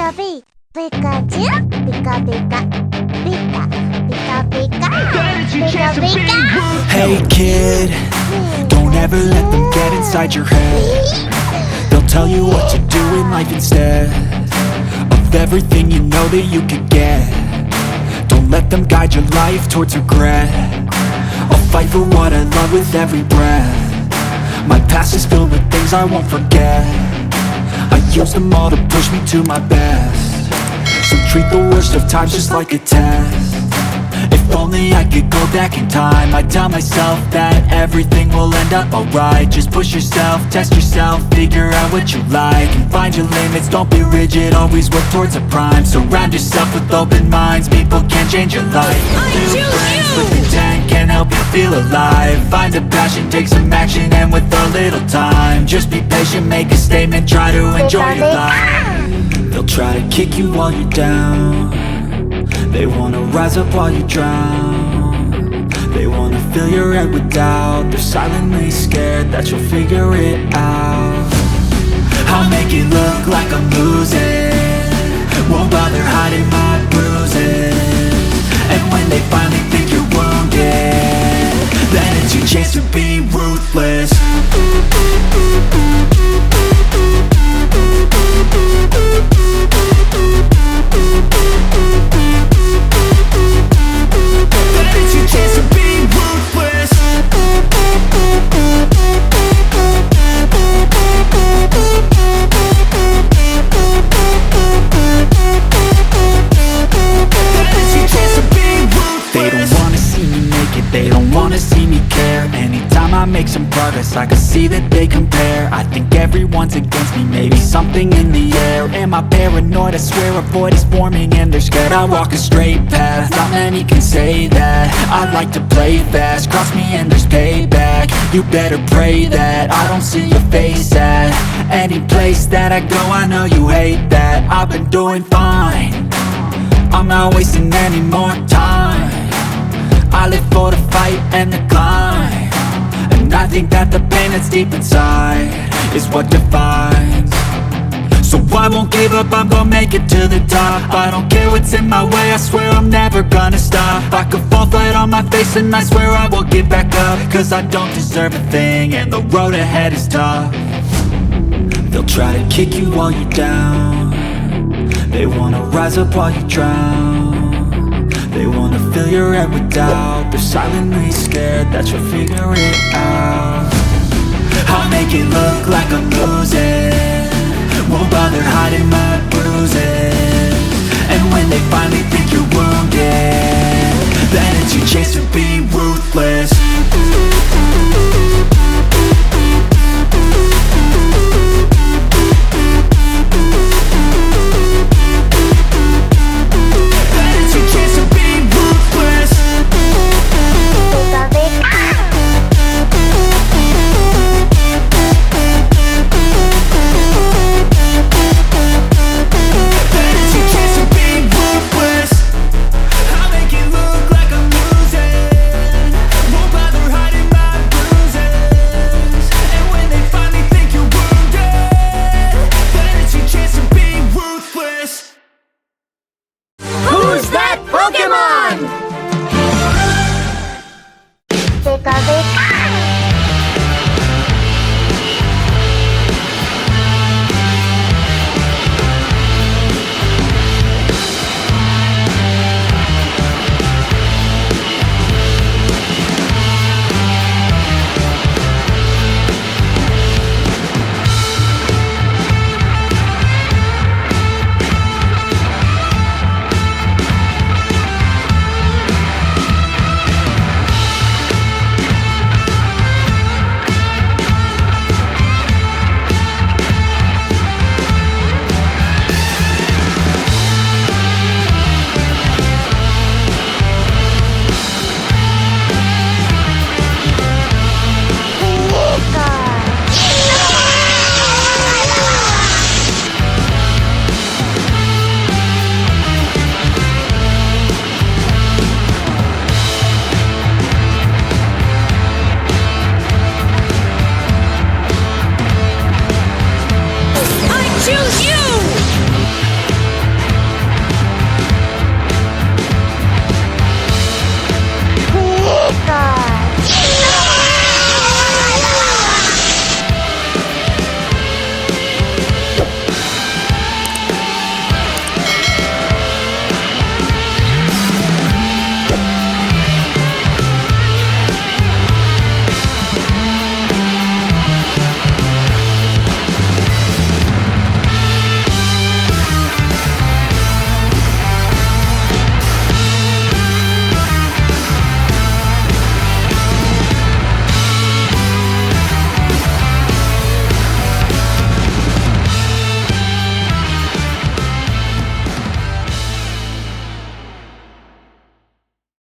Pika Pika, Pikachu, Pika Pika, Pika, Pika Pika, Pika Pika. Hey kid, don't ever let them get inside your head. They'll tell you what to do in life instead of everything you know that you could get. Don't let them guide your life towards regret. I'll fight for what I love with every breath. My past is filled with things I won't forget. I use them all to push me to my best. So treat the worst of times just like a test. If only I could go back in time, I'd tell myself that everything will end up alright. Just push yourself, test yourself, figure out what you like, and find your limits, don't be rigid, always work towards a prime. Surround yourself with open minds, people can change your life. New friends with intent can help you feel alive. Find a passion, take some action, and with a little time, just be patient, make a statement, try to enjoy your life. They'll try to kick you while you're down. They wanna rise up while you drown. They wanna fill your head with doubt. They're silently scared that you'll figure it out. I'll make it look like I'm losing, won't bother hiding my bruises. And when they finally think you're wounded, then it's your chance to be ruthless. They don't wanna see me care. Anytime I make some progress, I can see that they compare. I think everyone's against me, maybe something in the air. Am I paranoid? I swear a void is forming and they're scared. I walk a straight path, not many can say that. I like to play fast, cross me and there's payback. You better pray that I don't see your face at any place that I go. I know you hate that. I've been doing fine, I'm not wasting any more time. I live for the fight and the climb, and I think that the pain that's deep inside is what defines. So I won't give up, I'm gonna make it to the top. I don't care what's in my way, I swear I'm never gonna stop. I could fall flat on my face and I swear I will get back up, cause I don't deserve a thing and the road ahead is tough. They'll try to kick you while you're down. They wanna rise up while you drown. They wanna fill your head with doubt. They're silently scared that you'll figure it out. I'll make it look like I'm losing, won't bother hiding my bruises. And when they finally think you're wounded, then it's your chance to be ruthless. choose